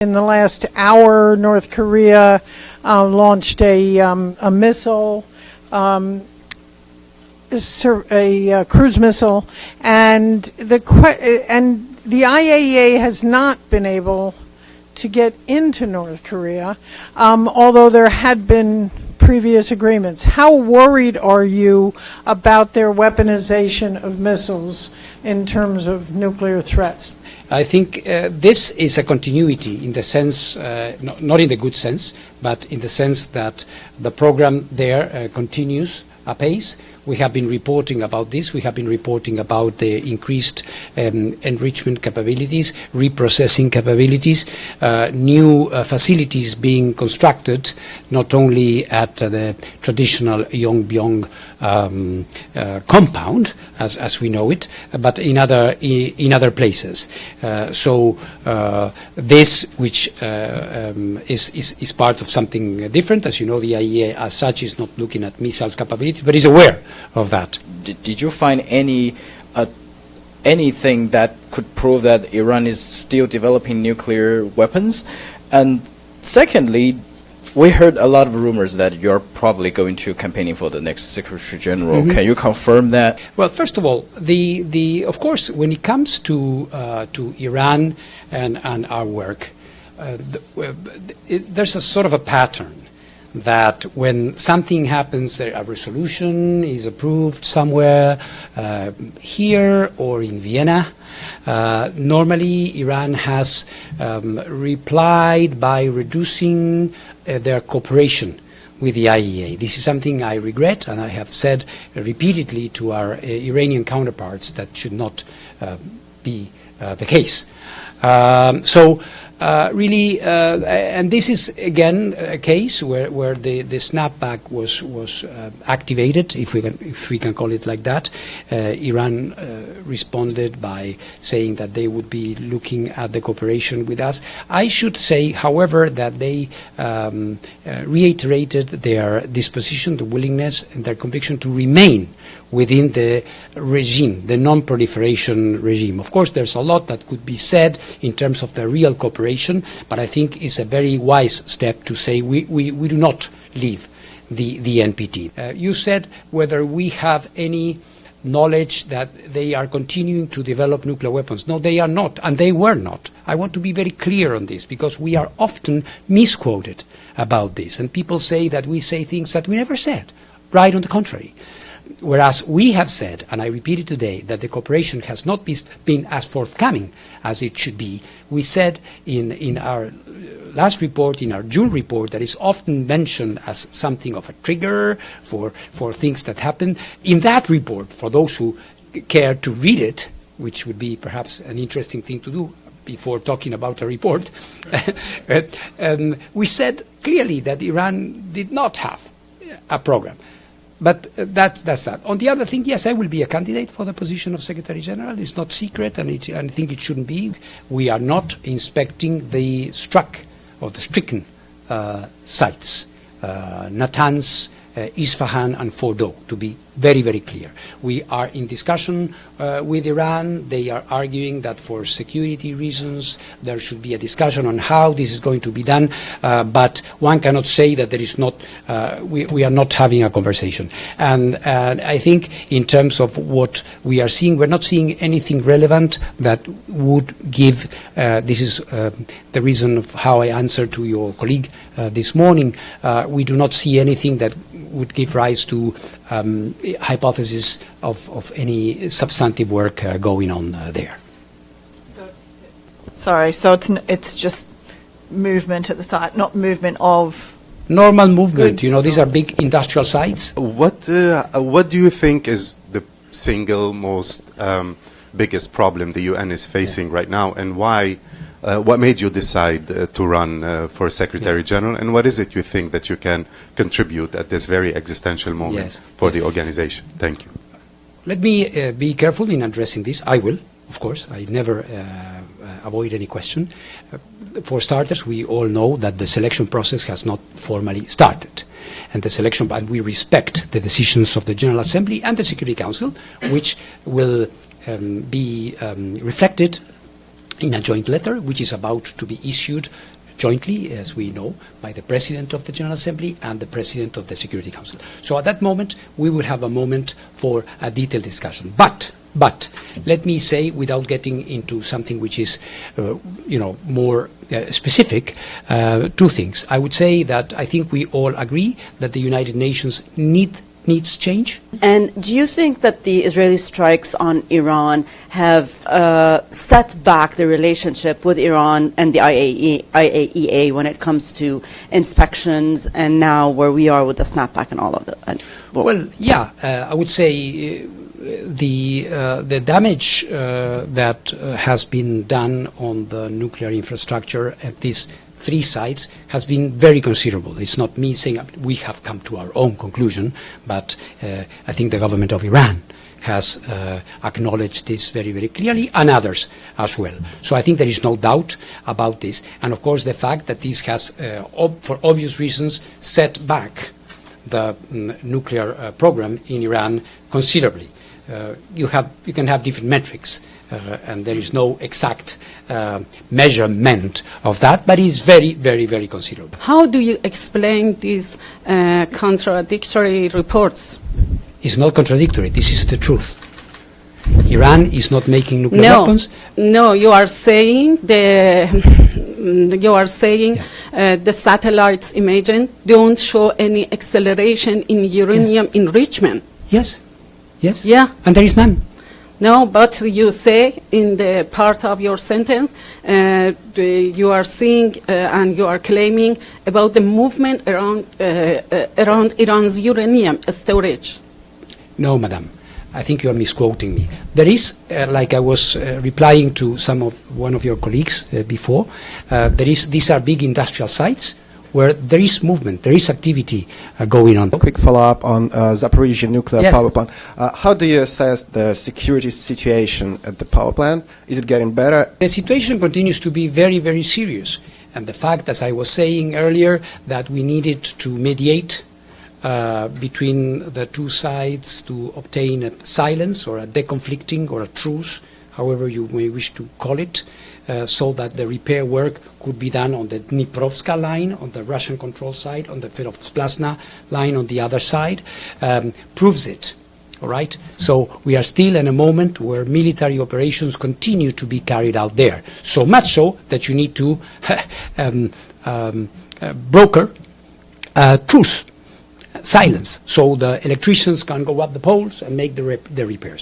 In the last hour, North Korea launched a missile, a cruise missile, and the IAEA has not been able to get into North Korea, although there had been previous agreements. How worried are you about their weaponization of missiles in terms of nuclear threats? I think this is a continuity in the sense, not in the good sense, but in the sense that the program there continues apace. We have been reporting about this. We have been reporting about the increased enrichment capabilities, reprocessing capabilities, new facilities being constructed, not only at the traditional Yongbyon compound, as we know it, but in other places. So this, which is part of something different, as you know, the IAEA as such is not looking at missiles capability, but is aware of that. Did you find anything that could prove that Iran is still developing nuclear weapons? And secondly, we heard a lot of rumors that you're probably going to campaigning for the next Secretary General. Mm-hmm. Can you confirm that? Well, first of all, of course, when it comes to Iran and our work, there's a sort of a pattern that when something happens, a resolution is approved somewhere here or in Vienna. Normally, Iran has replied by reducing their cooperation with the IAEA. This is something I regret, and I have said repeatedly to our Iranian counterparts that should not be the case. Really, and this is again a case where the snapback was activated, if we can call it like that. Iran responded by saying that they would be looking at the cooperation with us. I should say, however, that they reiterated their disposition, the willingness, and their conviction to remain within the regime, the non-proliferation regime. Of course, there's a lot that could be said in terms of the real cooperation, but I think it's a very wise step to say we do not leave the NPT. You said whether we have any knowledge that they are continuing to develop nuclear weapons. No, they are not, and they were not. I want to be very clear on this, because we are often misquoted about this, and people say that we say things that we never said. Right on the contrary. Whereas we have said, and I repeat it today, that the cooperation has not been as forthcoming as it should be. We said in our last report, in our June report, that is often mentioned as something of a trigger for things that happen. In that report, for those who care to read it, which would be perhaps an interesting thing to do before talking about a report, we said clearly that Iran did not have a program. But that's that. On the other thing, yes, I will be a candidate for the position of Secretary General. It's not secret, and I think it shouldn't be. We are not inspecting the stricken sites, Natanz, Isfahan, and Fordow, to be very, very clear. We are in discussion with Iran. They are arguing that for security reasons there should be a discussion on how this is going to be done, but one cannot say that there is not, we are not having a conversation. And I think in terms of what we are seeing, we're not seeing anything relevant that would give, this is the reason of how I answered to your colleague this morning, we do not see anything that would give rise to hypothesis of any substantive work going on there. So it's just movement at the site, not movement of normal movement. Goods. You know, these are big industrial sites. What do you think is the single most biggest problem the UN is facing right now, and why? What made you decide to run for Secretary General, and what is it you think that you can contribute at this very existential moment for the organization? Thank you. Let me be careful in addressing this. I will, of course. I never avoid any question. For starters, we all know that the selection process has not formally started. And and we respect the decisions of the General Assembly and the Security Council, which will be reflected in a joint letter, which is about to be issued jointly, as we know, by the President of the General Assembly and the President of the Security Council. So at that moment, we will have a moment for a detailed discussion. But let me say, without getting into something which is, more specific, two things. I would say that I think we all agree that the United Nations needs change. And do you think that the Israeli strikes on Iran have set back the relationship with Iran and the IAEA when it comes to inspections, and now where we are with the snapback and all of that? Well, yeah, I would say the damage that has been done on the nuclear infrastructure at these three sites has been very considerable. It's not me saying we have come to our own conclusion, but I think the government of Iran has acknowledged this very, very clearly, and others as well. So I think there is no doubt about this. And of course the fact that this has, for obvious reasons, set back the nuclear program in Iran considerably. You can have different metrics, and there is no exact measurement of that, but it's very, very, very considerable. How do you explain these contradictory reports? It's not contradictory. This is the truth. Iran is not making nuclear weapons. No, you are saying the satellites imaging don't show any acceleration in uranium enrichment. Yes. Yes. Yeah. And there is none. No, but you say in the part of your sentence, you are saying and you are claiming about the movement around Iran's uranium storage. No, madam. I think you are misquoting me. There is, like I was replying to one of your colleagues before, these are big industrial sites where there is movement, there is activity going on. A quick follow-up on Zaporizhzhia nuclear Yes. power plant. How do you assess the security situation at the power plant? Is it getting better? The situation continues to be very, very serious. And the fact, as I was saying earlier, that we needed to mediate between the two sides to obtain a silence or a deconflicting or a truce, however you may wish to call it, so that the repair work could be done on the Dniprovska line, on the Russian control side, on the Ferovsplasna line on the other side, proves it. All right? So we are still in a moment where military operations continue to be carried out there. So much so that you need to broker truce, silence, so the electricians can go up the poles and make the repairs.